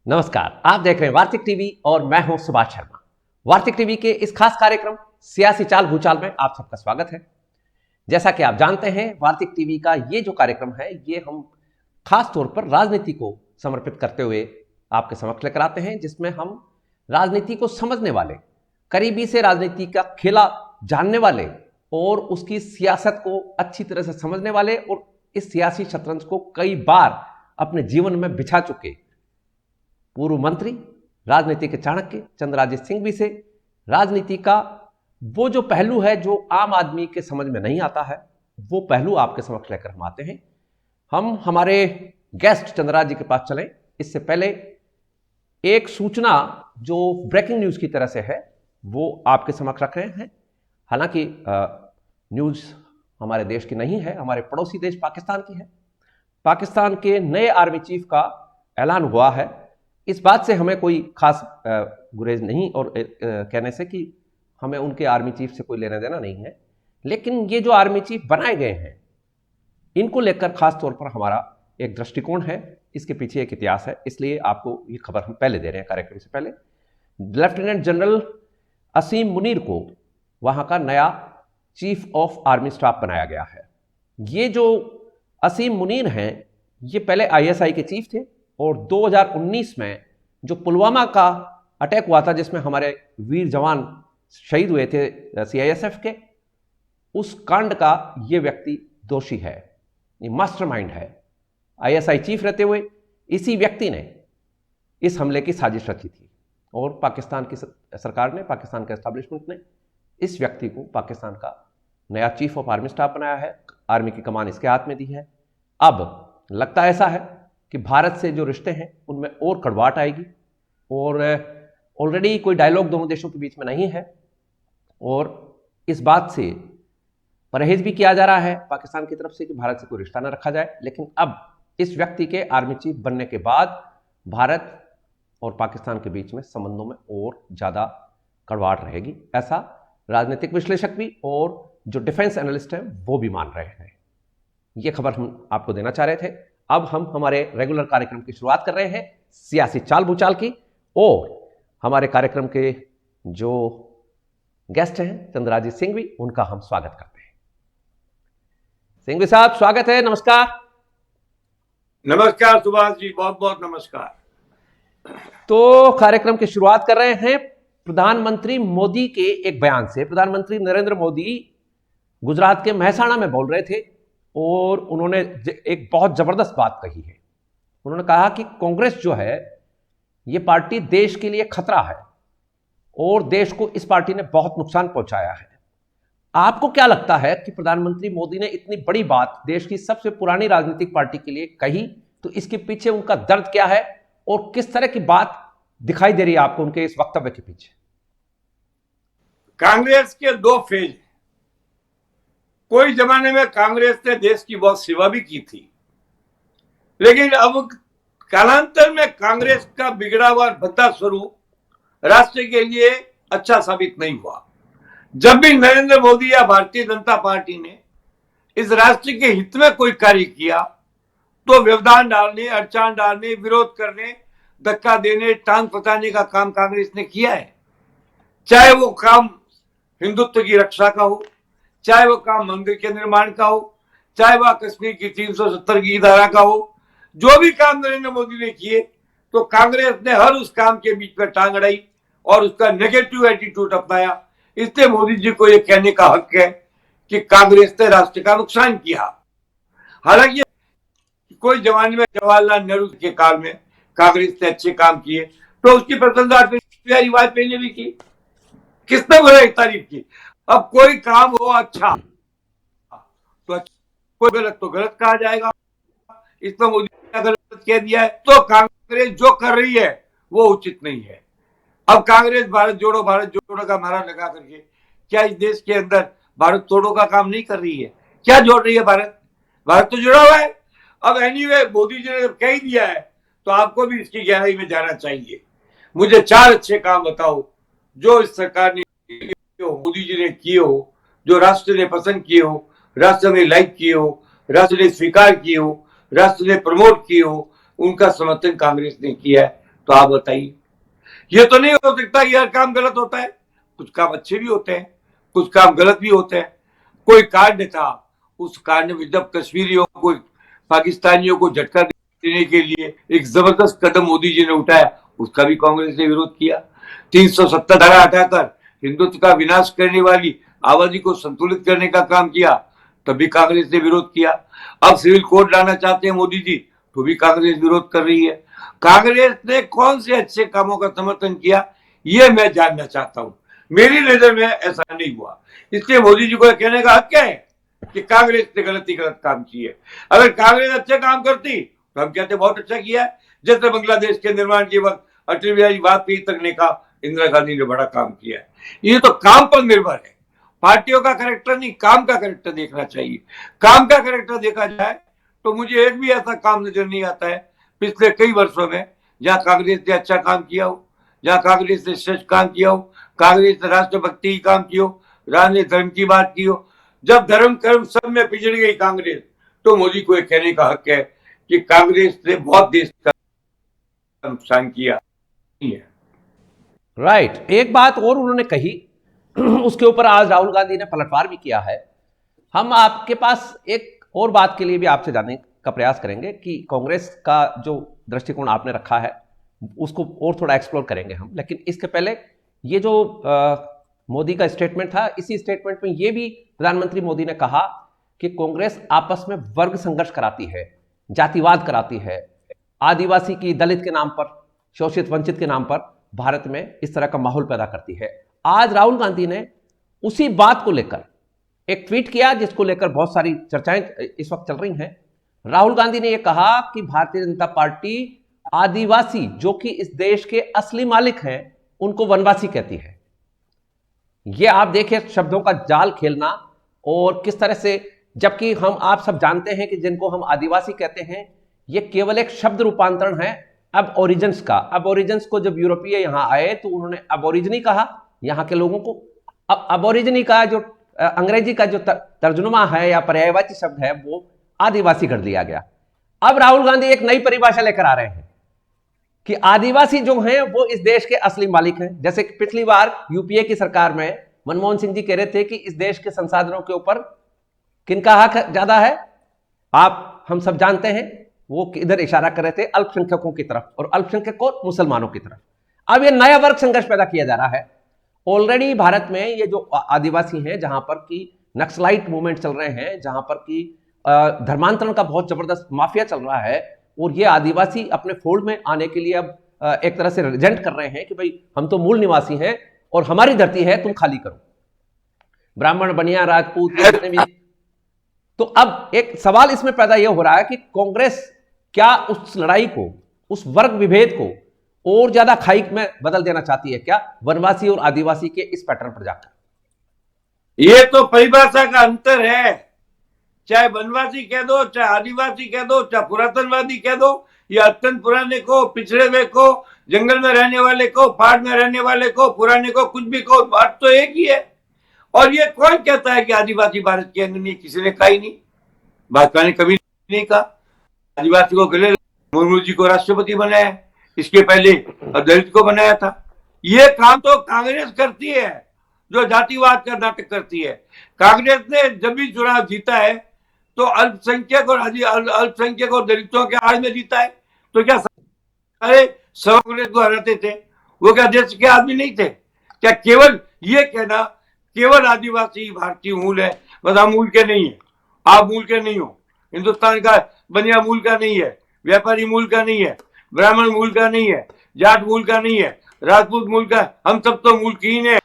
नमस्कार, आप देख रहे हैं वार्तिक टीवी और मैं हूं सुभाष शर्मा। वार्तिक टीवी के इस खास कार्यक्रम सियासी चाल भूचाल में आप सबका स्वागत है। जैसा कि आप जानते हैं, वार्तिक टीवी का ये जो कार्यक्रम है ये हम खास तौर पर राजनीति को समर्पित करते हुए आपके समक्ष लेकर आते हैं, जिसमें हम राजनीति को समझने वाले, करीबी से राजनीति का खेला जानने वाले और उसकी सियासत को अच्छी तरह से समझने वाले और इस सियासी शतरंज को कई बार अपने जीवन में बिछा चुके पूर्व मंत्री, राजनीति के चाणक्य चंद्राजीत सिंघवी से राजनीति का वो जो पहलू है जो आम आदमी के समझ में नहीं आता है, वो पहलू आपके समक्ष लेकर हम आते हैं। हम हमारे गेस्ट चंद्राजी के पास चलें, इससे पहले एक सूचना जो ब्रेकिंग न्यूज की तरह से है वो आपके समक्ष रख रहे हैं। हालांकि न्यूज हमारे देश की नहीं है, हमारे पड़ोसी देश पाकिस्तान की है। पाकिस्तान के नए आर्मी चीफ का ऐलान हुआ है। इस बात से हमें कोई खास गुरेज नहीं और कहने से कि हमें उनके आर्मी चीफ से कोई लेना देना नहीं है, लेकिन ये जो आर्मी चीफ बनाए गए हैं इनको लेकर खास तौर पर हमारा एक दृष्टिकोण है, इसके पीछे एक इतिहास है, इसलिए आपको ये खबर हम पहले दे रहे हैं कार्यक्रम से पहले। लेफ्टिनेंट जनरल असीम मुनीर को वहां का नया चीफ ऑफ आर्मी स्टाफ बनाया गया है। ये जो असीम मुनीर हैं ये पहले आईएसआई के चीफ थे और 2019 में जो पुलवामा का अटैक हुआ था जिसमें हमारे वीर जवान शहीद हुए थे सीआईएसएफ के, उस कांड का ये व्यक्ति दोषी है, ये मास्टरमाइंड है। आईएसआई चीफ रहते हुए इसी व्यक्ति ने इस हमले की साजिश रची थी और पाकिस्तान की सरकार ने, पाकिस्तान के एस्टेब्लिशमेंट ने इस व्यक्ति को पाकिस्तान का नया चीफ ऑफ आर्मी स्टाफ बनाया है। आर्मी की कमान इसके हाथ में दी है। अब लगता ऐसा है कि भारत से जो रिश्ते हैं उनमें और कड़वाहट आएगी और ऑलरेडी कोई डायलॉग दोनों देशों के बीच में नहीं है और इस बात से परहेज भी किया जा रहा है पाकिस्तान की तरफ से कि भारत से कोई रिश्ता न रखा जाए। लेकिन अब इस व्यक्ति के आर्मी चीफ बनने के बाद भारत और पाकिस्तान के बीच में संबंधों में और ज़्यादा कड़वाहट रहेगी, ऐसा राजनीतिक विश्लेषक भी और जो डिफेंस एनालिस्ट हैं वो भी मान रहे हैं। ये खबर हम आपको देना चाह रहे थे। अब हम हमारे रेगुलर कार्यक्रम की शुरुआत कर रहे हैं सियासी चाल भूचाल की, और हमारे कार्यक्रम के जो गेस्ट हैं चंद्राजीत सिंघवी, उनका हम स्वागत करते हैं। सिंघवी साहब स्वागत है, नमस्कार। नमस्कार सुभाष जी, बहुत बहुत नमस्कार। तो कार्यक्रम की शुरुआत कर रहे हैं प्रधानमंत्री मोदी के एक बयान से। प्रधानमंत्री नरेंद्र मोदी गुजरात के मेहसाणा में बोल रहे थे और उन्होंने एक बहुत जबरदस्त बात कही है। उन्होंने कहा कि कांग्रेस जो है ये पार्टी देश के लिए खतरा है और देश को इस पार्टी ने बहुत नुकसान पहुंचाया है। आपको क्या लगता है कि प्रधानमंत्री मोदी ने इतनी बड़ी बात देश की सबसे पुरानी राजनीतिक पार्टी के लिए कही, तो इसके पीछे उनका दर्द क्या है और किस तरह की बात दिखाई दे रही है आपको उनके इस वक्तव्य के पीछे? कांग्रेस के दो फेज। कोई जमाने में कांग्रेस ने देश की बहुत सेवा भी की थी, लेकिन अब कालांतर में कांग्रेस का बिगड़ा हुआ भद्दा स्वरूप राष्ट्र के लिए अच्छा साबित नहीं हुआ। जब भी नरेंद्र मोदी या भारतीय जनता पार्टी ने इस राष्ट्र के हित में कोई कार्य किया तो व्यवधान डालने, अड़चान डालने, विरोध करने, धक्का देने, टांग फंसाने का काम कांग्रेस ने किया है। चाहे वो काम हिंदुत्व की रक्षा का हो, चाहे वो काम मंदिर के निर्माण का हो, चाहे वह कश्मीर की 370 की धारा का हो, जो भी काम नरेंद्र मोदी ने किए तो कांग्रेस ने हर उस काम के बीच में टांग अड़ाई और उसका नेगेटिव एटीट्यूड अपनाया। इसलिए मोदी जी को यह कहने का हक है कि कांग्रेस ने राष्ट्र का नुकसान किया। हालांकि कोई जमाने में जवाहरलाल नेहरू के काल में कांग्रेस ने अच्छे काम किए तो उसकी प्रशंसा बिहारी वाजपेयी ने भी की, किसने बुराई तारीफ की। अब कोई काम हो अच्छा तो अच्छा, कोई गलत तो गलत कहा जाएगा। इसमें मोदी ने गलत कह दिया है तो कांग्रेस जो कर रही है वो उचित नहीं है। अब कांग्रेस भारत जोड़ो का नारा लगा करके क्या इस देश के अंदर भारत तोड़ो का काम नहीं कर रही है? क्या जोड़ रही है? भारत तो जुड़ा हुआ है। अब एनीवे मोदी जी ने जब कह दिया है तो आपको भी इसकी गहराई में जाना चाहिए। मुझे 4 अच्छे काम बताओ जो इस सरकार ने, मोदी जी ने किए हो, जो राष्ट्र ने पसंद किए हो, राष्ट्र ने लाइक किए हो, राष्ट्र ने स्वीकार किए हो, राष्ट्र ने प्रमोट किए हो, उनका समर्थन कांग्रेस ने किया है। तो आप बताइए, ये तो नहीं हो सकता कि हर काम गलत होता है, कुछ काम अच्छे भी होते हैं, कुछ काम गलत भी होते हैं। कोई कांड था, उस कांड में जब कश्मीरियों को, पाकिस्तानियों को झटका देने के लिए एक जबरदस्त कदम मोदी जी ने उठाया, उसका भी कांग्रेस ने विरोध किया। 370 धारा हटाकर हिंदुत्व का विनाश करने वाली आबादी को संतुलित करने का काम किया, तभी कांग्रेस ने विरोध किया। अब सिविल कोड लाना चाहते हैं मोदी जी, तो भी कांग्रेस विरोध कर रही है। कांग्रेस ने कौन से अच्छे कामों का समर्थन किया, ये मैं जानना चाहता हूं। मेरी नजर में ऐसा नहीं हुआ, इसलिए मोदी जी को कहने का हक क्या है कि कांग्रेस ने गलत काम की है। अगर कांग्रेस अच्छे काम करती तो हम कहते बहुत अच्छा किया है। जैसे बांग्लादेश के निर्माण के वक्त अटल बिहारी वाजपेयी तक ने कहा इंदिरा गांधी ने बड़ा काम किया है। ये तो काम पर निर्भर है, पार्टियों का कैरेक्टर नहीं, काम का कैरेक्टर देखना चाहिए। काम का कैरेक्टर देखा जाए तो मुझे एक भी ऐसा काम नजर नहीं आता है पिछले कई वर्षों में जहां कांग्रेस ने अच्छा काम किया हो, जहां कांग्रेस ने श्रेष्ठ काम किया हो, कांग्रेस ने राष्ट्रभक्ति की काम की हो, राजनीतिक धर्म की बात की हो। जब धर्म कर्म सब में पिछड़ गई कांग्रेस, तो मोदी को यह कहने का हक है कि कांग्रेस ने बहुत देश का नुकसान किया है। राइट, एक बात और उन्होंने कही, उसके ऊपर आज राहुल गांधी ने पलटवार भी किया है। हम आपके पास एक और बात के लिए भी आपसे जानने का प्रयास करेंगे कि कांग्रेस का जो दृष्टिकोण आपने रखा है उसको और थोड़ा एक्सप्लोर करेंगे हम, लेकिन इसके पहले ये जो मोदी का स्टेटमेंट था, इसी स्टेटमेंट में ये भी प्रधानमंत्री मोदी ने कहा कि कांग्रेस आपस में वर्ग संघर्ष कराती है, जातिवाद कराती है, आदिवासी की, दलित के नाम पर, शोषित वंचित के नाम पर भारत में इस तरह का माहौल पैदा करती है। आज राहुल गांधी ने उसी बात को लेकर एक ट्वीट किया जिसको लेकर बहुत सारी चर्चाएं इस वक्त चल रही हैं। राहुल गांधी ने यह कहा कि भारतीय जनता पार्टी आदिवासी, जो कि इस देश के असली मालिक हैं, उनको वनवासी कहती है। यह आप देखिए शब्दों का जाल खेलना, और किस तरह से, जबकि हम आप सब जानते हैं कि जिनको हम आदिवासी कहते हैं यह केवल एक शब्द रूपांतरण है अब ओरिजिन्स का। अब ओरिजिन्स को जब यूरोपीय यहां आए तो उन्होंने अबोरिजिनी कहा यहां के लोगों को। अब अबोरिजिनी का जो अंग्रेजी का जो तर्जुमा है या पर्यायवाची शब्द है वो आदिवासी कर दिया गया। अब राहुल गांधी एक नई परिभाषा लेकर आ रहे हैं कि आदिवासी जो हैं वो इस देश के असली मालिक हैं। जैसे पिछली बार यूपीए की सरकार में मनमोहन सिंह जी कह रहे थे कि इस देश के संसाधनों के ऊपर किनका हक ज्यादा है, आप हम सब जानते हैं वो इधर इशारा कर रहे थे अल्पसंख्यकों की तरफ, और अल्पसंख्यक और मुसलमानों की तरफ। अब ये नया वर्ग संघर्ष पैदा किया जा रहा है। ऑलरेडी भारत में ये जो आदिवासी हैं, जहां पर की नक्सलाइट मूवमेंट चल रहे हैं, जहां पर की धर्मांतरण का बहुत जबरदस्त माफिया चल रहा है, और ये आदिवासी अपने फोल्ड में आने के लिए अब एक तरह से रिजेंट कर रहे हैं कि भाई हम तो मूल निवासी हैं और हमारी धरती है, तुम खाली करो। ब्राह्मण, बनिया, राजपूत, जितने भी। तो अब एक सवाल इसमें पैदा यह हो रहा है कि कांग्रेस क्या उस लड़ाई को, उस वर्ग विभेद को और ज्यादा खाई में बदल देना चाहती है क्या, वनवासी और आदिवासी के इस पैटर्न पर जाकर? ये तो परिभाषा का अंतर है। चाहे वनवासी कह दो, चाहे आदिवासी कह दो, चाहे पुरातनवादी कह दो, या अत्यंत पुराने को, पिछड़े हुए को, जंगल में रहने वाले को, पहाड़ में रहने वाले को, पुराने को, कुछ भी को, बात तो एक ही है। और ये कौन कहता है कि आदिवासी भारत के अंग नहीं? किसी ने कहा ही नहीं, भाजपा ने कभी नहीं कहा। आदिवासी को गले मुर्मू जी को राष्ट्रपति बनाया, इसके पहले दलित को बनाया था। ये काम तो कांग्रेस करती है जो जातिवाद का नाटक करती है। कांग्रेस ने जब भी चुनाव जीता है तो अल्पसंख्यक और दलितों के आड़ में जीता है। तो क्या सारे कांग्रेस को हराते थे? वो क्या देश के आदमी नहीं थे? क्या केवल ये कहना केवल आदिवासी भारतीय मूल है, बस हम मूल के नहीं है, आप मूल के नहीं हो, हिंदुस्तान का बनिया मूल का नहीं है, व्यापारी मूल का नहीं है, ब्राह्मण मूल का नहीं है, जाट मूल का नहीं है, राजपूत मूल का, हम सब तो मूल की ही है,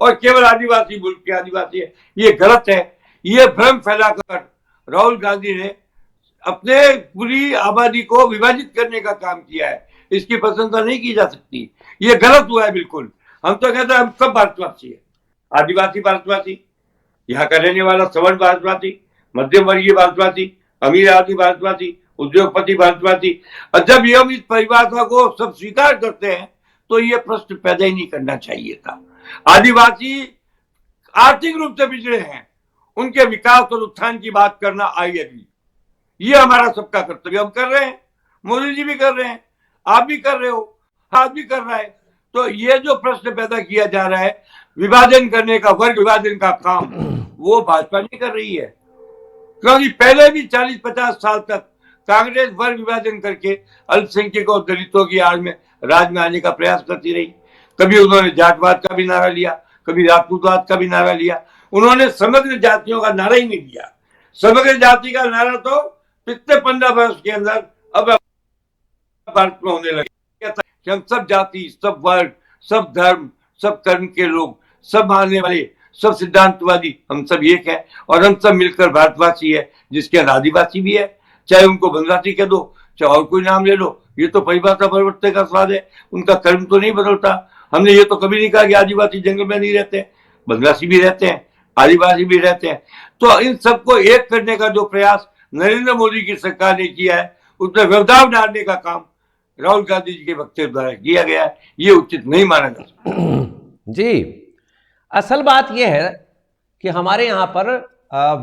और केवल आदिवासी मूल के आदिवासी है। ये गलत है। ये भ्रम फैलाकर राहुल गांधी ने अपने पूरी आबादी को विभाजित करने का काम किया है। इसकी प्रशंसा नहीं की जा सकती। ये गलत हुआ है बिल्कुल। हम तो कहते हैं हम सब भारतवासी है, आदिवासी भारतवासी, यहाँ का रहने वाला सवर्ण भारतवासी, मध्यम वर्गीय भारतवासी, अमीर आदमी भारतवासी, उद्योगपति भारतवासी। और जब ये हम इस परिभाषा को सब स्वीकार करते हैं तो ये प्रश्न पैदा ही नहीं करना चाहिए था। आदिवासी आर्थिक रूप से पिछड़े हैं, उनके विकास और उत्थान की बात करना आई अभी। ये हमारा सबका कर्तव्य हम कर रहे हैं, मोदी जी भी कर रहे हैं, आप भी कर रहे हो। आज भी कर रहा है। तो ये जो प्रश्न पैदा किया जा रहा है विभाजन करने का, वर्ग विभाजन का काम, वो भाजपा नहीं कर रही है। क्योंकि पहले भी 40-50 साल तक कांग्रेस वर्ग विभाजन करके अल्पसंख्यकों और दलितों की आड़ में राज में आने का प्रयास करती रही। कभी उन्होंने जातवाद का भी नारा लिया, कभी राजपूतवाद का भी नारा लिया। उन्होंने समग्र जातियों का नारा ही नहीं दिया। समग्र जाति का नारा तो पिछले 15 वर्ष के अंदर अब भारत में होने लगे कि हम सब जाति, सब वर्ग, सब धर्म, सब कर्म के लोग, सब मानने वाले, सब सिद्धांतवादी, हम सब एक है और हम सब मिलकर भारतवासी है, जिसके अंदर आदिवासी भी है। चाहे उनको बनवासी कह दो, चाहे और कोई नाम ले लो, ये तो परिभाषा परिवर्तन का स्वाद है। उनका कर्म तो नहीं बदलता। हमने ये तो कभी नहीं कहा कि आदिवासी जंगल में नहीं रहते, बनवासी भी रहते हैं, आदिवासी भी रहते हैं। तो इन सबको एक करने का जो प्रयास नरेंद्र मोदी की सरकार ने किया है, उसमें व्यवधान डालने का काम राहुल गांधी जी के वक्तव्य द्वारा किया गया है, ये उचित नहीं माना जा सकता। जी, असल बात यह है कि हमारे यहाँ पर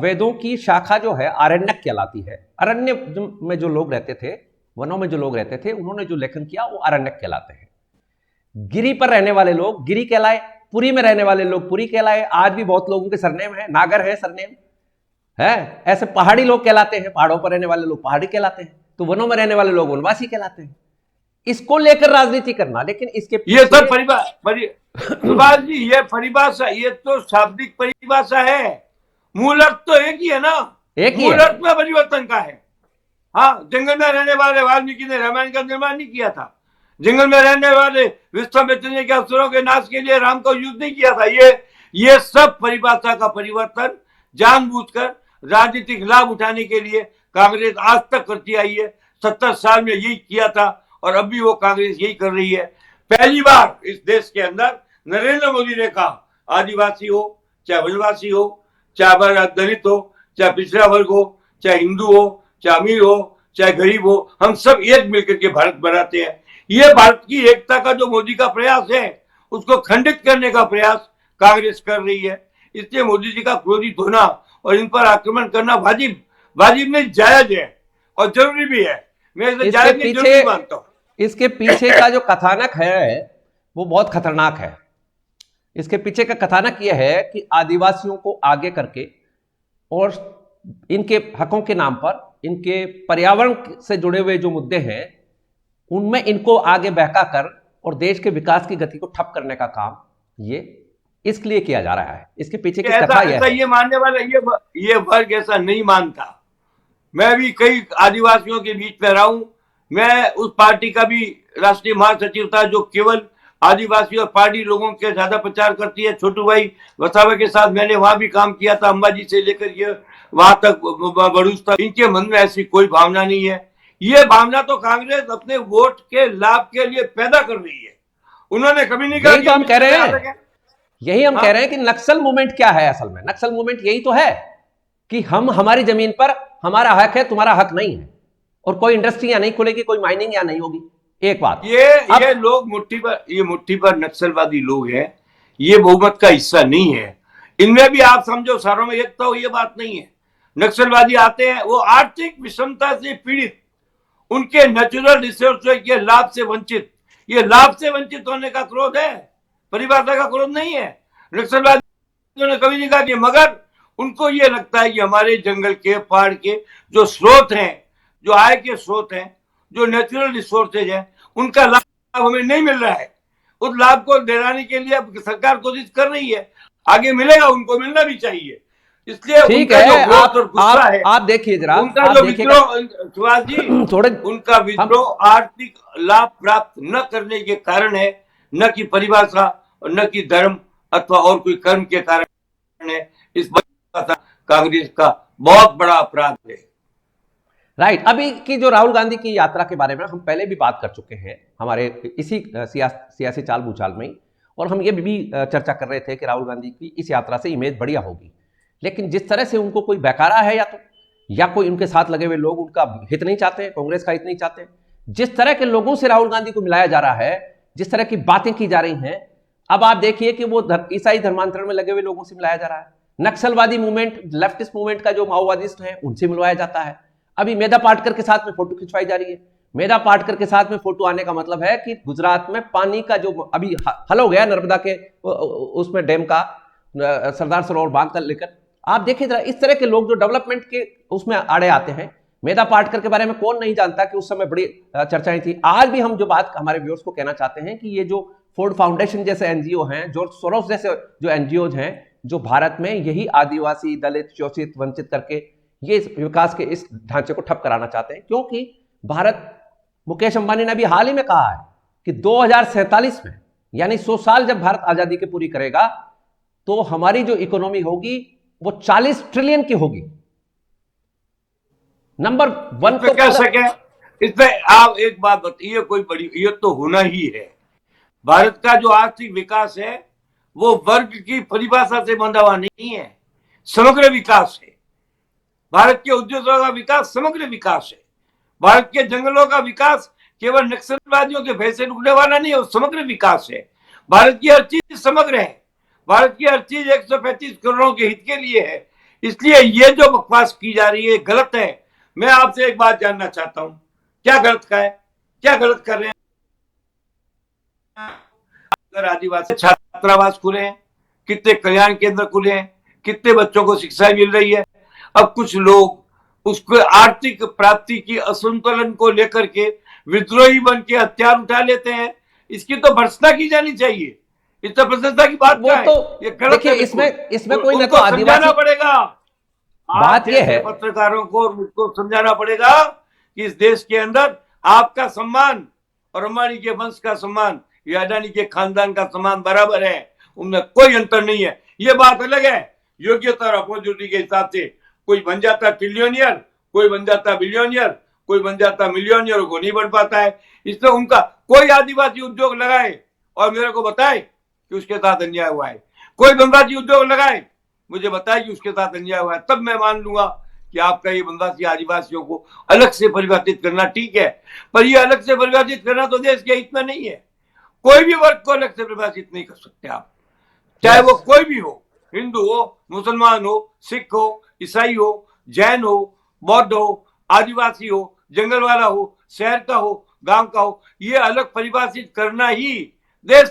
वेदों की शाखा जो है आरण्यक कहलाती है। अरण्य में जो लोग रहते थे, वनों में जो लोग रहते थे, उन्होंने जो लेखन किया वो आरण्यक कहलाते हैं। गिरी पर रहने वाले लोग गिरी कहलाए, पुरी में रहने वाले लोग पुरी कहलाए। आज भी बहुत लोगों के सरनेम है, नागर है सरनेम है। ऐसे पहाड़ी लोग कहलाते हैं, पहाड़ों पर रहने वाले लोग पहाड़ी कहलाते हैं। तो वनों में रहने वाले लोग वनवासी कहलाते हैं। इसको लेकर राजनीति करना, लेकिन इसके ये सब सुभाष जी, ये परिभाषा, ये तो शाब्दिक परिभाषा है। मूल अर्थ तो एक ही है ना, एक ही मूल है। अर्थ में परिवर्तन का है। हाँ, जंगल में रहने वाले वाल्मीकि ने रामायण का निर्माण नहीं किया था। जंगल में रहने वाले विश्वामित्र ने के असुरों के नाश के लिए राम का युद्ध नहीं किया था। ये सब परिभाषा का परिवर्तन जानबूझकर राजनीतिक लाभ उठाने के लिए कांग्रेस आज तक करती आई है। 70 साल में यही किया था और अब भी वो कांग्रेस यही कर रही है। पहली बार इस देश के अंदर नरेंद्र मोदी ने कहा, आदिवासी हो, चाहे वनवासी हो, चाहे दलित हो, चाहे पिछड़ा वर्ग हो, चाहे हिंदू हो, चाहे अमीर हो, चाहे गरीब हो, हम सब एक मिलकर के भारत बनाते हैं। ये भारत की एकता का जो मोदी का प्रयास है, उसको खंडित करने का प्रयास कांग्रेस कर रही है। इसलिए मोदी जी का क्रोधित होना और इन पर आक्रमण करना वाजिब नहीं, जायज है और जरूरी भी है। मैं इसे जायज नहीं, जरूरी मानता हूं। इसके पीछे का जो कथानक है वो बहुत खतरनाक है। इसके पीछे का कथानक यह है कि आदिवासियों को आगे करके और इनके हकों के नाम पर, इनके पर्यावरण से जुड़े हुए जो मुद्दे हैं उनमें इनको आगे बहका कर और देश के विकास की गति को ठप करने का काम ये इसके लिए किया जा रहा है। इसके पीछे की कथा यह है। ये मानने वाला ये वर्ग ऐसा नहीं मानता। मैं भी कई आदिवासियों के बीच में रहा हूं। मैं उस पार्टी का भी राष्ट्रीय महासचिव था जो केवल आदिवासी और पहाड़ी लोगों के ज्यादा प्रचार करती है। छोटू भाई वसावा के साथ मैंने वहां भी काम किया था, अंबाजी से लेकर ये वहां तक भरूच तक। इनके मन में ऐसी कोई भावना नहीं है। ये भावना तो कांग्रेस अपने वोट के लाभ के लिए पैदा कर रही है। उन्होंने कभी नहीं कहा। तो हम कह रहे हैं, यही हम कह रहे हैं कि नक्सल मूवमेंट क्या है। असल में नक्सल मूवमेंट यही तो है कि हम, हमारी जमीन पर हमारा हक है, तुम्हारा हक नहीं है, और कोई इंडस्ट्री या नहीं खुलेगी, कोई माइनिंग या नहीं होगी। एक बात, ये लोग मुट्ठी पर नक्सलवादी लोग हैं। ये बहुमत का हिस्सा नहीं है। इनमें भी आप समझो सारों में एकता हो, ये बात नहीं है। नक्सलवादी आते हैं, वो आर्थिक विषमता से पीड़ित, उनके नेचुरल रिसोर्स के लाभ से वंचित, ये लाभ से वंचित होने का क्रोध है, परिभाषा का क्रोध नहीं है। नक्सलवादियों ने कभी नहीं कहा कि, मगर उनको ये लगता है कि हमारे जंगल के, पहाड़ के जो स्रोत हैं, जो आय के स्रोत हैं, जो नेचुरल रिसोर्सेज हैं, उनका लाभ हमें नहीं मिल रहा है। उस लाभ को दिलाने के लिए अब सरकार कोशिश कर रही है, आगे मिलेगा, उनको मिलना भी चाहिए। इसलिए ठीक है, आप देखिए जरा, उनका जो विद्रोह, सुभाष जी, थोड़े उनका विद्रोह आर्थिक लाभ प्राप्त न करने के कारण है, न कि परिभाषा और न कि धर्म अथवा और कोई कर्म के कारण है। इस कांग्रेस का बहुत बड़ा अपराध है। राइट। अभी की जो राहुल गांधी की यात्रा के बारे में हम पहले भी बात कर चुके हैं हमारे इसी सियासी चाल भूचाल में, और हम ये भी चर्चा कर रहे थे कि राहुल गांधी की इस यात्रा से इमेज बढ़िया होगी। लेकिन जिस तरह से उनको कोई बहकारा है, या कोई उनके साथ लगे हुए लोग उनका हित नहीं चाहते हैं, कांग्रेस का हित नहीं चाहते हैं, जिस तरह के लोगों से राहुल गांधी को मिलाया जा रहा है, जिस तरह की बातें की जा रही हैं, अब आप देखिए कि वो ईसाई धर्मांतरण में लगे हुए लोगों से मिलाया जा रहा है। नक्सलवादी मूवमेंट, लेफ्टिस्ट मूवमेंट का जो माओवादिस्ट है, उनसे मिलवाया जाता है। अभी मेधा पाटकर के साथ में फोटो खिंचवाई जा रही है। मेधा पाटकर के साथ में फोटो आने का मतलब है कि गुजरात में पानी का जो अभी हल हो गया नर्मदा के उसमें डैम का, सरदार सरोवर बांध कर लेकर, आप देखिए जरा इस तरह के लोग जो डेवलपमेंट के उसमें आड़े आते हैं। मेधा पाटकर के बारे में कौन नहीं जानता कि उस समय बड़ी चर्चाएं थी। आज भी हम जो बात हमारे व्यूअर्स को कहना चाहते हैं कि ये जो फोर्ड फाउंडेशन जैसे एनजीओ हैं, जॉर्ज सोरोस जैसे जो एनजीओ हैं, जो भारत में यही आदिवासी, दलित, शोषित, वंचित करके ये विकास के इस ढांचे को ठप कराना चाहते हैं। क्योंकि भारत, मुकेश अंबानी ने अभी हाल ही में कहा है कि 2047 में, यानी 100 साल जब भारत आजादी की पूरी करेगा, तो हमारी जो इकोनॉमी होगी वो 40 ट्रिलियन की होगी। नंबर 1 तो क्या सके इसमें आप एक बात बताइए, कोई बड़ी, ये तो होना ही है। भारत का जो आर्थिक विकास है वो वर्ग की परिभाषा से बंधा हुआ नहीं है, समग्र विकास है। भारत के उद्योगों का विकास समग्र विकास है। भारत के जंगलों का विकास केवल नक्सलवादियों के भय से रुकने वाला नहीं है, वो समग्र विकास है। भारत की हर चीज समग्र है। भारत की हर चीज 135 करोड़ों के हित के लिए है। इसलिए ये जो बकवास की जा रही है गलत है। मैं आपसे एक बात जानना चाहता हूं, क्या गलत का है, क्या गलत कर रहे हैं? अगर आदिवासी छात्रावास खुले हैं, कितने कल्याण केंद्र खुले हैं, कितने बच्चों को शिक्षा मिल रही है। अब कुछ लोग उसको आर्थिक प्राप्ति की असंतुलन को लेकर के विद्रोही बन के हथियार उठा लेते हैं। इसकी तो भर्त्सना की जानी चाहिए। इस तो प्रशंसा की बात क्या है? तो ये गलत है। इसमें कोई ना तो समझाना पड़ेगा। बात ये है, पत्रकारों को मुझको समझाना पड़ेगा कि इस देश के अंदर आपका सम्मान और अंबानी के वंश का सम्मान या अडानी के खानदान का सम्मान बराबर है, उनमें कोई अंतर नहीं है। ये बात अलग है, योग्यता और अपॉर्चुनिटी के हिसाब से कोई बन जाता ट्रिलियनियर, कोई बन जाता बिलियनियर, कोई बन जाता मिलियनियर, को नहीं बन पाता है। इसलिए उनका कोई आदिवासी उद्योग लगाए और मेरे को बताए कि उसके साथ अन्याय हुआ है। कोई वनवासी उद्योग लगाए, मुझे बताए कि उसके साथ अन्याय हुआ है, तब मैं मान लूंगा कि आपका ये वनवासी आदिवासियों को अलग से परिभाषित करना ठीक है। पर ये अलग से परिभाषित करना तो देश के हित में नहीं है। कोई भी वर्ग को अलग से परिभाषित नहीं कर सकते आप, चाहे वो कोई भी हो, हिंदू हो, मुसलमान हो, सिख हो, ईसाई हो, जैन हो, बौद्ध हो, आदिवासी हो, जंगल वाला हो, शहर का हो, गांव का हो। ये अलग परिभाषित करना ही देश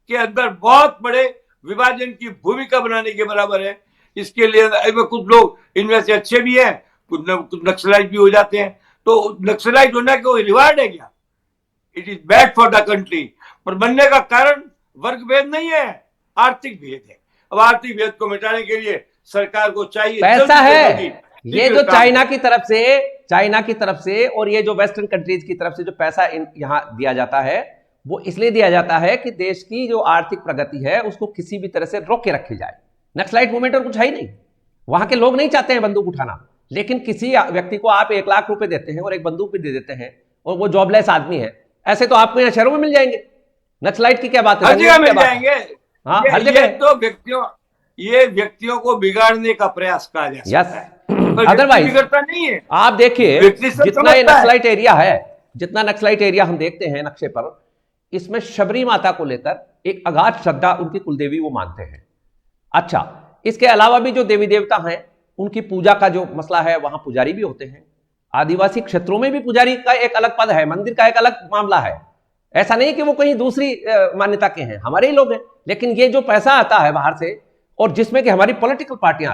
के अंदर बहुत बड़े विभाजन की भूमिका बनाने के बराबर है। इसके लिए कुछ लोग इनमें से अच्छे भी हैं, कुछ नक्सलाइट भी हो जाते हैं। तो नक्सलाइट होना कोई रिवार्ड है क्या? It is bad for the country. पर बनने का कारण वर्ग भेद नहीं है, आर्थिक भेद है। अब आर्थिक भेद को मिटाने के लिए सरकार को चाहिए पैसा है। ये जो चाइना की तरफ से और ये जो वेस्टर्न कंट्रीज की तरफ से जो पैसा यहां दिया जाता है, वो इसलिए दिया जाता है कि देश की जो आर्थिक प्रगति है उसको किसी भी तरह से रोक के रखी जाए। नक्सलाइट मूवमेंट और कुछ है ही नहीं। वहां के लोग नहीं चाहते हैं बंदूक उठाना, लेकिन किसी व्यक्ति को आप 1 लाख रुपए देते हैं और एक बंदूक भी दे देते हैं और वो जॉबलेस आदमी है, ऐसे तो आपको यहाँ शहरों में मिल जाएंगे। नक्सलाइट की क्या बात है? हर जगह मिल जाएंगे। हाँ, हर जगह। तो व्यक्तियों को बिगाड़ने का प्रयास कहा जा सकता है, अदरवाइज बिगड़ता नहीं है। आप देखिए जितना ये नक्सलाइट एरिया है, जितना नक्सलाइट एरिया हम देखते हैं नक्शे पर, इसमें शबरी माता को लेकर एक अगाध श्रद्धा, उनकी कुलदेवी वो मानते हैं। अच्छा, इसके अलावा भी जो देवी देवता हैं उनकी पूजा का जो मसला है, वहां पुजारी भी होते हैं। आदिवासी क्षेत्रों में भी पुजारी का एक अलग पद है, मंदिर का एक अलग मामला है। ऐसा नहीं कि वो कहीं दूसरी मान्यता के हैं, हमारे ही लोग हैं। लेकिन ये जो पैसा आता है बाहर से, और जिसमें कि हमारी पॉलिटिकल पार्टियां,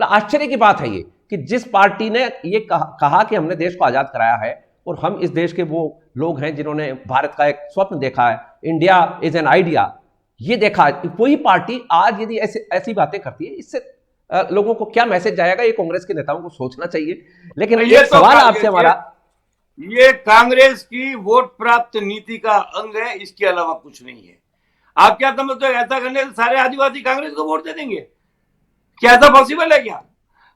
आश्चर्य की बात है ये कि जिस पार्टी ने ये कहा कि हमने देश को आजाद कराया है और हम इस देश के वो लोग हैं जिन्होंने भारत का एक स्वप्न देखा है, इंडिया इज एन आइडिया, ये देखा, वही पार्टी आज यदि ऐसी बातें करती है, इससे लोगों को क्या मैसेज जाएगा? ये कांग्रेस के नेताओं को सोचना चाहिए। लेकिन ये तो सवाल आपसे हमारा, ये कांग्रेस की वोट प्राप्त नीति का अंग है, इसके अलावा कुछ नहीं है। आप क्या समझते हो ऐसा करने से सारे आदिवासी कांग्रेस को वोट दे देंगे? क्या ऐसा पॉसिबल है? क्या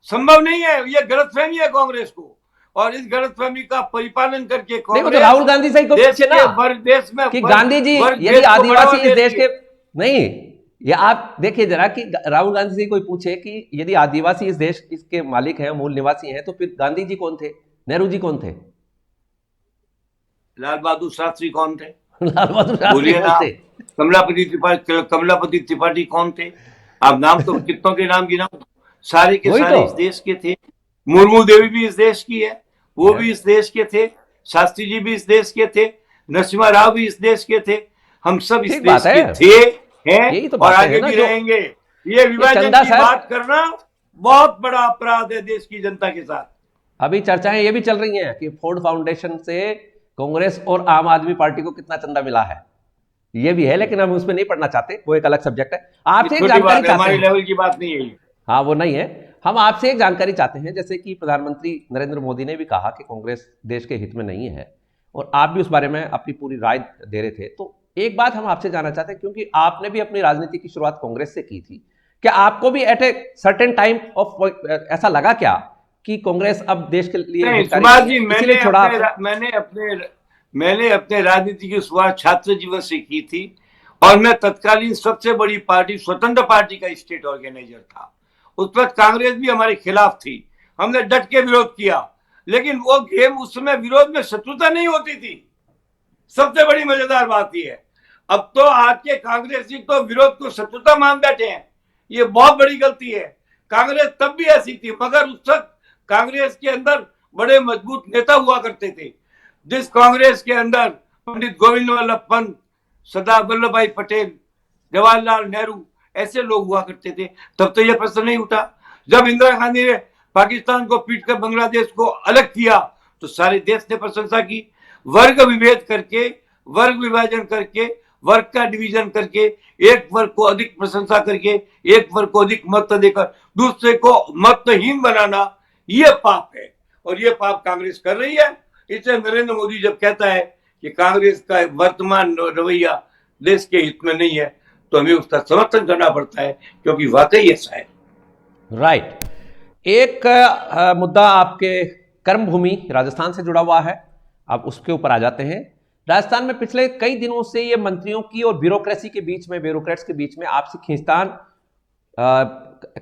संभव नहीं है। ये गलतफहमी है कांग्रेस को, और इस गलतफहमी का परिपालन करके तो राहुल गांधी से देश में कि गांधी जी यदि आदिवासी इस देश के नहीं, ये आप देखिए जरा कि राहुल गांधी से कोई पूछे कि यदि आदिवासी इस देश के मालिक हैं, मूल निवासी हैं, तो फिर गांधी जी कौन थे, नेहरू जी कौन थे, लाल बहादुर शास्त्री कौन थे, लाल बहादुर शास्त्री कौन थे, कमलापति त्रिपाठी कौन थे? आप नाम तो कितनों के नाम गिनाओ, सारे के सारे इस देश के थे। मुर्मू देवी भी इस देश की है, वो भी इस देश के थे। शास्त्री जी भी इस देश के थे, नरसिम्हा राव भी इस देश के थे, हम सब इस ठीक देश बात है। के थे, हैं यही तो और बातें आगे हैं ना भी जो रहेंगे। ये विभाजन चंदा की साहब बात करना बहुत बड़ा अपराध है देश की जनता के साथ। अभी चर्चाएं ये भी चल रही हैं कि फोर्ड फाउंडेशन से कांग्रेस और आम आदमी पार्टी को कितना चंदा मिला है, ये भी है, लेकिन हम उसमें नहीं पढ़ना चाहते, वो एक अलग सब्जेक्ट है। आपसे एक छोटी जानकारी बात है, चाहते हमारी हैं। लेवल की बात नहीं है ये। हाँ, वो नहीं है। हम आपसे एक जानकारी चाहते हैं, जैसे कि प्रधानमंत्री नरेंद्र मोदी ने भी कहा कि कांग्रेस देश के हित में नहीं है, और आप भी उस बारे में अपनी पूरी राय दे रहे थे। तो एक बात हम आपसे जानना चाहते हैं, क्योंकि आपने भी अपनी राजनीति की शुरुआत कांग्रेस से की थी, क्या आपको भी at a certain time of ऐसा लगा क्या कि कांग्रेस अब देश के लिए नहीं हितकारी सुभाष नहीं जी, है, इसीलिए छोड़ा आपने? मैंने अपने राजनीति की शुरुआत छात्र जीवन से की थी, और मैं तत्कालीन सबसे बड़ी पार्टी स्वतंत्र पार्टी का स्टेट ऑर्गेनाइजर था। उस वक्त कांग्रेस भी हमारे खिलाफ थी, हमने डट के विरोध किया, लेकिन वो गेम उस समय विरोध में शत्रुता नहीं होती थी। सबसे बड़ी मजेदार बात यह है, अब तो आज के कांग्रेसी तो विरोध को शत्रुता मान बैठे हैं, ये बहुत बड़ी गलती है। कांग्रेस तब भी ऐसी थी, मगर उस वक्त कांग्रेस के अंदर बड़े मजबूत नेता हुआ करते थे। जिस कांग्रेस के अंदर पंडित गोविंद वल्लभ पंत, सरदार वल्लभ भाई पटेल, जवाहरलाल नेहरू ऐसे लोग हुआ करते थे, तब तो यह प्रश्न नहीं उठा। जब इंदिरा गांधी ने पाकिस्तान को पीटकर बांग्लादेश को अलग किया तो सारे देश ने प्रशंसा की। वर्ग विभेद करके, वर्ग विभाजन करके, वर्ग का डिवीजन करके, एक वर्ग को अधिक प्रशंसा करके, एक वर्ग को अधिक महत्व देकर दूसरे को महत्वहीन बनाना, यह पाप है, और यह पाप कांग्रेस कर रही है। इसलिए नरेंद्र मोदी जब कहता है कि कांग्रेस का वर्तमान रवैया देश के हित में नहीं है, तो हमें उसका समर्थन करना पड़ता है, क्योंकि वाकई ऐसा है। राइट। एक मुद्दा आपके कर्मभूमि राजस्थान से जुड़ा हुआ है, अब उसके ऊपर आ जाते हैं। राजस्थान में पिछले कई दिनों से ये मंत्रियों की और ब्यूरोक्रेसी के बीच में, ब्यूरोक्रेट्स के बीच में आपसी खींचतान,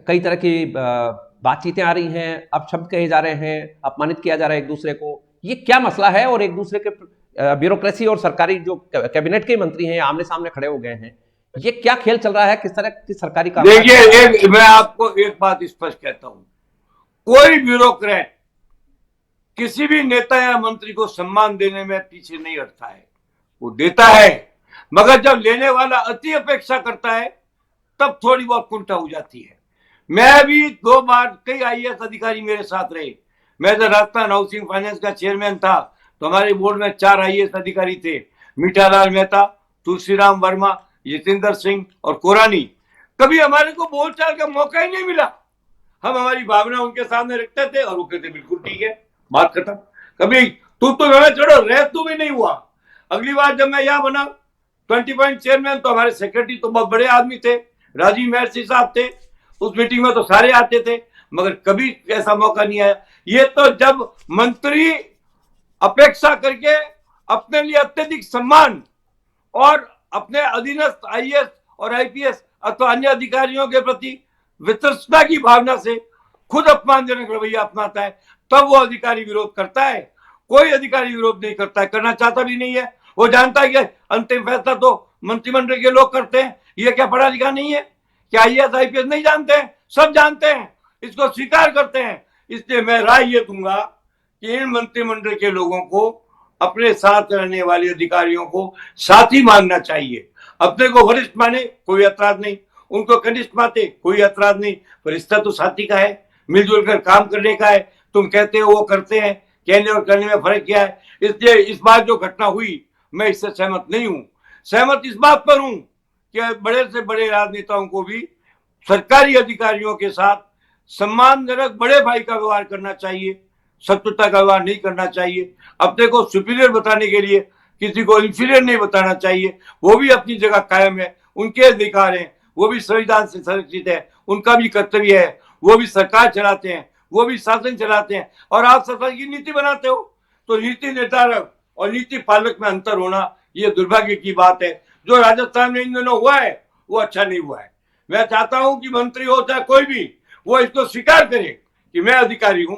कई तरह की बातचीतें आ रही हैं, अब शब्द कहे जा रहे हैं, अपमानित किया जा रहा है एक दूसरे को। ये क्या मसला है? और एक दूसरे के ब्यूरोक्रेसी और सरकारी जो कैबिनेट के मंत्री हैं आमने सामने खड़े हो गए हैं, ये क्या खेल चल रहा है? किस तरह की सरकारी काम? देखिए, मैं आपको एक बात स्पष्ट कहता हूं, कोई ब्यूरोक्रेट किसी भी नेता या मंत्री को सम्मान देने में पीछे नहीं हटता है, वो देता है, मगर जब लेने वाला अति अपेक्षा करता है तब थोड़ी बहुत कुंठा हो जाती है। मैं भी 2 बार, कई आईएएस अधिकारी मेरे साथ रहे। मैं जब राजस्थान हाउसिंग फाइनेंस का चेयरमैन था तो हमारे बोर्ड में 4 आईएएस अधिकारी थे, मीठालाल मेहता, तुलसीराम वर्मा, जितेंद्र सिंह और कोरानी। कभी हमारे को बोलचाल का मौका ही नहीं मिला। हम हमारी भावना उनके सामने रखते थे और वो कहते बिल्कुल ठीक है, बात खत्म। कभी तू तो हमें छोड़ो, रह तू भी नहीं हुआ। अगली बार जब मैं यहां बना 20 पॉइंट चेयरमैन, तो हमारे सेक्रेटरी तो बहुत बड़े आदमी थे, राजीव महर्षि साहब थे। उस मीटिंग में तो सारे आते थे, मगर कभी ऐसा मौका नहीं आया। ये तो जब मंत्री अपेक्षा करके अपने लिए अत्यधिक सम्मान और अपने अधीनस्थ आईएएस और आईपीएस अथवा अन्य अधिकारियों के प्रति वितृष्णा की भावना से खुद अपमानजनक रवैया अपनाता है, तब वो अधिकारी विरोध करता है। कोई अधिकारी विरोध नहीं करता है, करना चाहता भी नहीं है। वो जानता है कि अंतिम फैसला तो मंत्रिमंडल के लोग करते हैं। ये क्या पढ़ा लिखा नहीं है? क्या आईएएस आईपीएस नहीं जानते हैं? सब जानते हैं, इसको स्वीकार करते हैं। इसलिए मैं राय ये दूंगा कि इन मंत्रिमंडल के लोगों को अपने साथ रहने वाले अधिकारियों को साथी मानना चाहिए। अपने को वरिष्ठ माने कोई ऐतराज नहीं, उनको कनिष्ठ मानते कोई ऐतराज नहीं, पर रिश्ता तो साथी का है, मिलजुल कर काम करने का है। तुम कहते हो वो करते हैं, कहने और करने में फर्क क्या है? इसलिए इस बार जो घटना हुई, मैं इससे सहमत नहीं हूं। सहमत इस बात पर हूं कि बड़े से बड़े राजनेताओं को भी सरकारी अधिकारियों के साथ सम्मानजनक बड़े भाई का व्यवहार करना चाहिए, शत्रुता का व्यवहार नहीं करना चाहिए। अपने को सुपीरियर बताने के लिए किसी को इंफीरियर नहीं बताना चाहिए। वो भी अपनी जगह कायम है, उनके अधिकार हैं, वो भी संविधान से संरक्षित है, उनका भी कर्तव्य है। वो भी सरकार चलाते हैं, वो भी शासन चलाते हैं, और आप शासन की नीति बनाते हो। तो नीति निर्धारक और नीति पालक में अंतर होना ये दुर्भाग्य की बात है। जो राजस्थान में इन दिनों हुआ है वो अच्छा नहीं हुआ है। मैं चाहता हूं कि मंत्री हो चाहे कोई भी, वो इसको स्वीकार करे कि मैं अधिकारी हूं,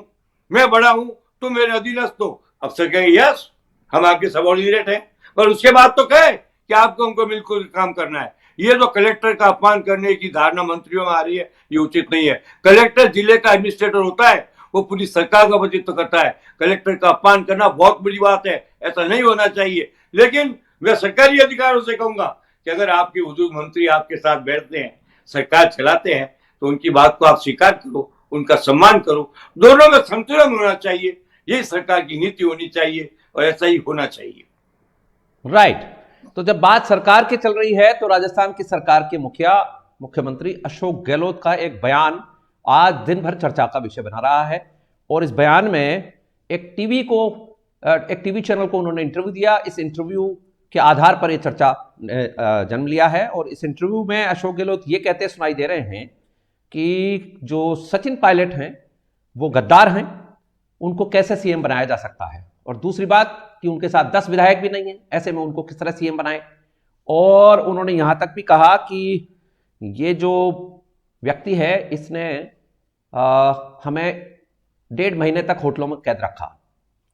मैं बड़ा हूं, तुम मेरे अधीनस्थ हो। अफसर कहे यस, हम आपके सबऑर्डिनेट हैं, पर उसके बाद तो कहे कि आपको हमको बिल्कुल काम करना है। ये जो कलेक्टर का अपमान करने की धारणा मंत्रियों में आ रही है, ये उचित नहीं है। कलेक्टर जिले का एडमिनिस्ट्रेटर होता है, वो पूरी सरकार का प्रतिनिधित्व करता है। कलेक्टर का अपमान करना बहुत बड़ी बात है, ऐसा नहीं होना चाहिए। लेकिन मैं सरकारी अधिकारियों से कहूंगा कि अगर आपके हुजूर मंत्री आपके साथ बैठते हैं, सरकार चलाते हैं, तो उनकी बात को आप स्वीकार करो, उनका सम्मान करो। दोनों में संतुलन होना चाहिए, यही सरकार की नीति होनी चाहिए और ऐसा ही होना चाहिए। राइट। तो जब बात सरकार की चल रही है तो राजस्थान की सरकार के मुख्यमंत्री अशोक गहलोत का एक बयान आज दिन भर चर्चा का विषय बना रहा है। और इस बयान में एक टीवी चैनल को उन्होंने इंटरव्यू दिया। इस इंटरव्यू के आधार पर यह चर्चा जन्म लिया है। और इस इंटरव्यू में अशोक गहलोत ये कहते सुनाई दे रहे हैं कि जो सचिन पायलट हैं वो गद्दार हैं, उनको कैसे सीएम बनाया जा सकता है। और दूसरी बात कि उनके साथ 10 विधायक भी नहीं है, ऐसे में उनको किस तरह सीएम बनाए। और उन्होंने यहां तक भी कहा कि ये जो व्यक्ति है इसने हमें 1.5 महीने तक होटलों में कैद रखा।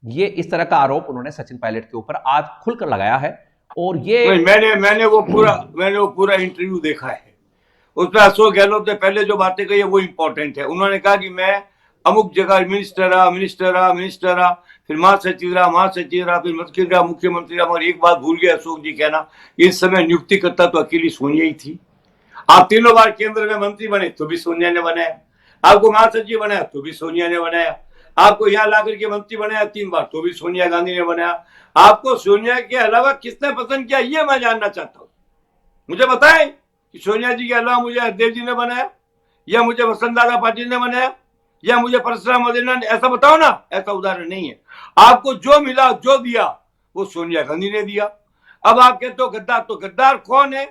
ये इस तरह का आरोप उन्होंने सचिन पायलट के ऊपर आज खुलकर लगाया है। और ये मैंने वो पूरा इंटरव्यू देखा है। उसमें अशोक गहलोत ने पहले जो बातें कही है वो इंपॉर्टेंट है। उन्होंने कहा कि मैं अमुक जगह मिनिस्टर रहा, फिर महासचिव रहा, फिर मुख्यमंत्री रहा। मगर एक बात भूल गए अशोक जी कहना, इस समय नियुक्ति करता तो अकेली सोनिया ही थी। आप 3 बार केंद्र में मंत्री बने तो भी सोनिया ने बनाया, आपको महासचिव बनाया तो भी सोनिया ने बनाया, आपको यहाँ ला करके मंत्री बनाया 3 बार तो भी सोनिया गांधी ने बनाया। आपको सोनिया के अलावा किसने पसंद किया ये मैं जानना चाहता हूँ। मुझे बताएं कि सोनिया जी के अलावा मुझे हरदेव जी ने बनाया, या मुझे वसंतदादा पाटिल ने बनाया, या मुझे परशुराम मदेना ने, ऐसा बताओ ना। ऐसा उदाहरण नहीं है। आपको जो मिला जो दिया वो सोनिया गांधी ने दिया। अब आप कहते हो गद्दार, तो गद्दार कौन है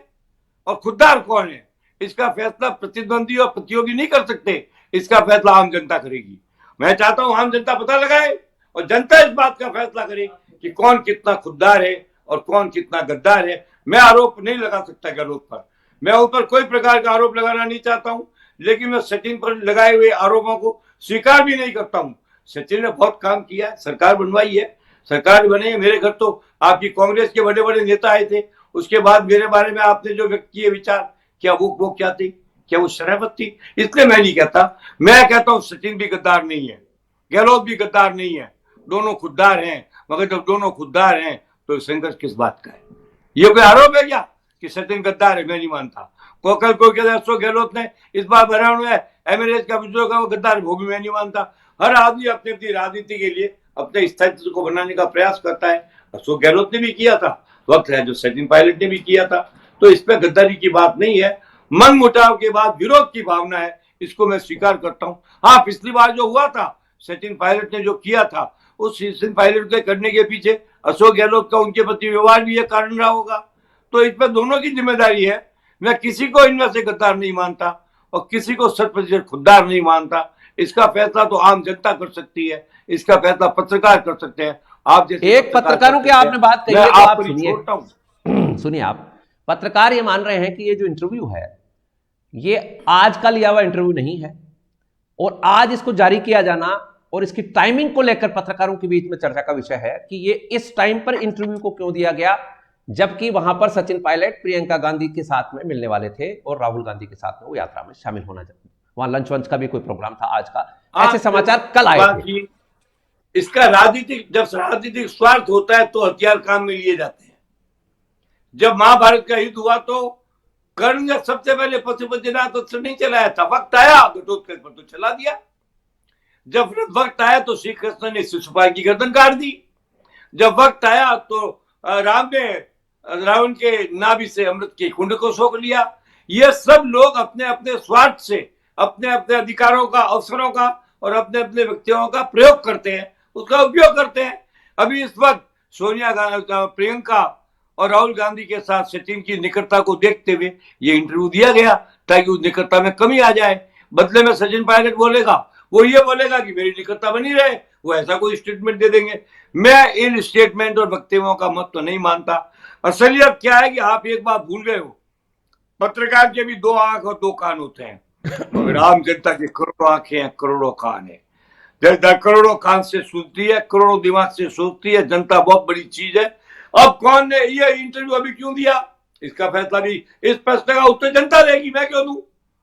और खुददार कौन है, इसका फैसला प्रतिद्वंदी और प्रतियोगी नहीं कर सकते। इसका फैसला आम जनता करेगी। मैं चाहता हूं आम जनता पता लगाए और जनता इस बात का फैसला करे कि कौन कितना खुददार है और कौन कितना गद्दार है। मैं आरोप नहीं लगा सकता गहलोत पर, मैं ऊपर कोई प्रकार का आरोप लगाना नहीं चाहता हूं, लेकिन मैं सचिन पर लगाए हुए आरोपों को स्वीकार भी नहीं करता हूं। सचिन ने बहुत काम किया है, सरकार बनवाई है, सरकार बने है। मेरे घर तो आपकी कांग्रेस के बड़े बड़े नेता आए थे, उसके बाद मेरे बारे में आपने जो व्यक्त किए विचार, क्या वो क्या थे, क्या वो शराबत थी? इसलिए मैं नहीं कहता। मैं कहता हूं सचिन भी गद्दार नहीं है, गहलोत भी गद्दार नहीं है, दोनों खुददार हैं। मगर जब दोनों खुददार हैं तो संघर्ष किस बात का है? ये कोई आरोप है क्या कि सचिन गद्दार है? मैं नहीं मानता। कल को कहते अशोक गहलोत ने इस बार बयान में एमएलए का विद्रोह का वो गद्दार, वो भी मैं नहीं मानता। हर आदमी अपनी अपनी राजनीति के लिए अपने स्थायित्व को बनाने का प्रयास करता है। अशोक गहलोत ने भी किया था, वक्त है जो सचिन पायलट ने भी किया था। तो इस पर गद्दारी की बात नहीं है, मन मुटाव के बाद विरोध की भावना है, इसको मैं स्वीकार करता हूँ। हाँ, पिछली बार जो हुआ था, सचिन पायलट ने जो किया था, उस सचिन पायलट के करने के पीछे अशोक गहलोत का उनके प्रति व्यवहार भी एक कारण रहा होगा। तो इस पर दोनों की जिम्मेदारी है। मैं किसी को इनमें से गद्दार नहीं मानता और किसी को 100% खुददार नहीं मानता। इसका फैसला तो आम जनता कर सकती है, इसका फैसला पत्रकार कर सकते हैं। आप जैसे एक पत्रकारों की आपने बात कही है, तो आप सुनिए। आप पत्रकार ये मान रहे हैं कि ये जो इंटरव्यू है ये आज का लिया हुआ इंटरव्यू नहीं है, और आज इसको जारी किया जाना और इसकी टाइमिंग को लेकर पत्रकारों के बीच में चर्चा का विषय है कि ये इस टाइम पर इंटरव्यू को क्यों दिया गया, जबकि वहां पर सचिन पायलट प्रियंका गांधी के साथ में मिलने वाले थे और राहुल गांधी के साथ में वो यात्रा में शामिल होना चाहते, वहां लंच वंच का भी कोई प्रोग्राम था आज का। ऐसे समाचार कल आए थे। इसका जब राजनीतिक स्वार्थ होता है तो हथियार काम में लिए जाते हैं। जब महाभारत का युद्ध हुआ तो कर्ण ने सबसे पहले पशुपतिनाथ अस्त्र नहीं चलाया था, वक्त आया घटोत्कच पर तो चला दिया। जब वक्त आया तो श्री कृष्ण ने शिशुपाल की गर्दन काट दी। जब वक्त आया तो राम ने रावण के नाभि से अमृत के कुंड को सोख लिया। ये सब लोग अपने अपने स्वार्थ से अपने अपने अधिकारों का, अवसरों का और अपने अपने व्यक्तियों का प्रयोग करते हैं, उसका उपयोग करते हैं। अभी इस वक्त सोनिया गांधी, प्रियंका और राहुल गांधी के साथ सचिन की निकटता को देखते हुए ये इंटरव्यू दिया गया ताकि उस निकटता में कमी आ जाए। बदले में सचिन पायलट बोलेगा, वो ये बोलेगा कि मेरी निकटता बनी रहे, वो ऐसा कोई स्टेटमेंट दे देंगे। मैं इन स्टेटमेंट और वक्तव्यों का मत तो नहीं मानता। असलियत क्या है कि आप एक बात भूल गए हो, पत्रकार के भी 2 आंख और 2 कान होते हैं, मगर आम जनता की करोड़ों आंखें हैं, करोड़ों कान है। करोड़ों कान से सुनती है, करोड़ों दिमाग से सोचती है। जनता बहुत बड़ी चीज है। अब कौन ने ये इंटरव्यू अभी क्यों दिया, इसका फैसला भी, इस प्रश्न का उत्तर जनता देगी। मैं क्यों दूं,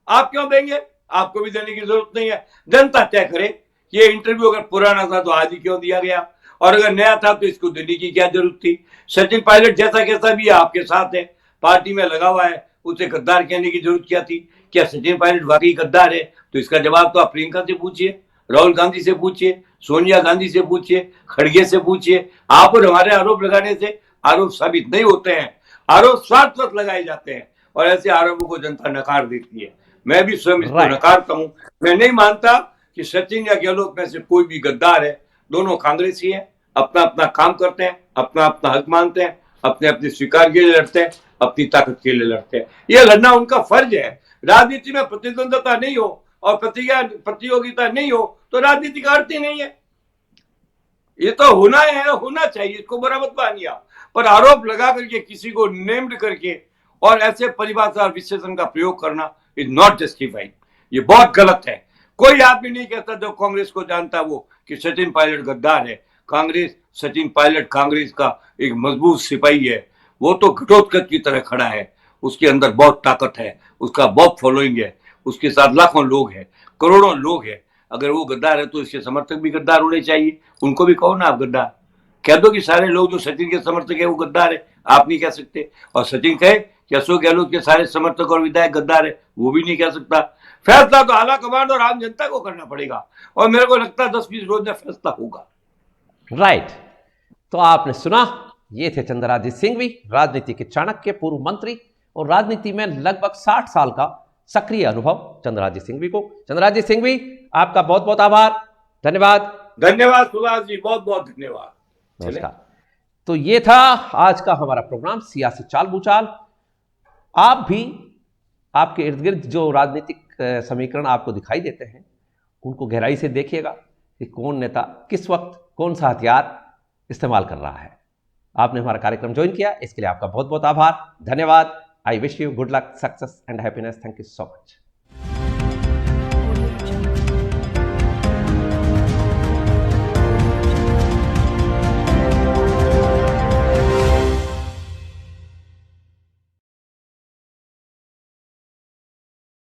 आप क्यों देंगे? आपको भी देने की जरूरत नहीं है। जनता तय करे ये इंटरव्यू अगर पुराना था तो आज ही क्यों दिया गया, और अगर नया था तो इसको देने की क्या जरूरत थी। सचिन पायलट जैसा कैसा भी आपके साथ है, पार्टी में लगा हुआ है, उसे गद्दार कहने की जरूरत क्या थी। क्या सचिन पायलट वाकई गद्दार है? तो इसका जवाब तो आप प्रियंका से पूछिए, राहुल गांधी से पूछिए, सोनिया गांधी से पूछिए, खड़गे से पूछिए। आप और हमारे आरोप लगाने से आरोप साबित नहीं होते हैं, आरोप स्वार्थवश लगाए जाते हैं, और ऐसे आरोपों को जनता नकार देती है। मैं भी स्वयं इसको नकारता हूं। मैं नहीं मानता कि सचिन या गहलोत में से कोई भी गद्दार है। दोनों कांग्रेसी हैं, अपना अपना काम करते हैं, अपना अपना हक मानते हैं, अपने अपने स्वीकार के लिए लड़ते हैं, अपनी ताकत के लिए लड़ते हैं। यह लड़ना उनका फर्ज है। राजनीति में प्रतिद्वंदता नहीं हो और प्रतियोगिता नहीं हो तो राजनीति का अर्थ ही नहीं है। ये तो होना है, होना चाहिए, इसको बुरा मत मानिए आप। पर आरोप लगा करके किसी को नेम्ड करके और ऐसे परिभाषा और विशेषण का प्रयोग करना इज नॉट जस्टिफाइड। ये बहुत गलत है। कोई आदमी नहीं कहता जो कांग्रेस को जानता वो कि सचिन पायलट गद्दार है। कांग्रेस, सचिन पायलट कांग्रेस का एक मजबूत सिपाही है। वो तो घटोत्कच की तरह खड़ा है, उसके अंदर बहुत ताकत है, उसका बहुत फॉलोइंग है, उसके साथ लाखों लोग हैं, करोड़ों लोग हैं। अगर वो गद्दार है तो इसके समर्थक भी गद्दार होने चाहिए। उनको भी कहो ना आप गद्दार, कह दो कि सारे लोग जो सचिन के समर्थक है वो गद्दार है। आप नहीं कह सकते। और सचिन कहे कि अशोक गहलोत के सारे समर्थक और विधायक गद्दार है, वो भी नहीं कह सकता। फैसला तो आला कमान और आम जनता को करना पड़ेगा, और मेरे को लगता है 10-20 रोज में फैसला होगा। राइट। तो आपने सुना, ये थे चंद्राजीत सिंघवी, राजनीति के चाणक्य, पूर्व मंत्री और राजनीति में लगभग 60 साल का सक्रिय अनुभव चंद्राजीत सिंघवी को। चंद्राजीत सिंघवी, आपका बहुत बहुत आभार, धन्यवाद। धन्यवाद सुभाष जी, बहुत बहुत धन्यवाद। नमस्कार। तो ये था आज का हमारा प्रोग्राम सियासी चाल भूचाल। आप भी आपके इर्द गिर्द जो राजनीतिक समीकरण आपको दिखाई देते हैं उनको गहराई से देखिएगा कि कौन नेता किस वक्त कौन सा हथियार इस्तेमाल कर रहा है। आपने हमारा कार्यक्रम ज्वाइन किया, इसके लिए आपका बहुत बहुत आभार, धन्यवाद। I wish you good luck, success and happiness. Thank you so much.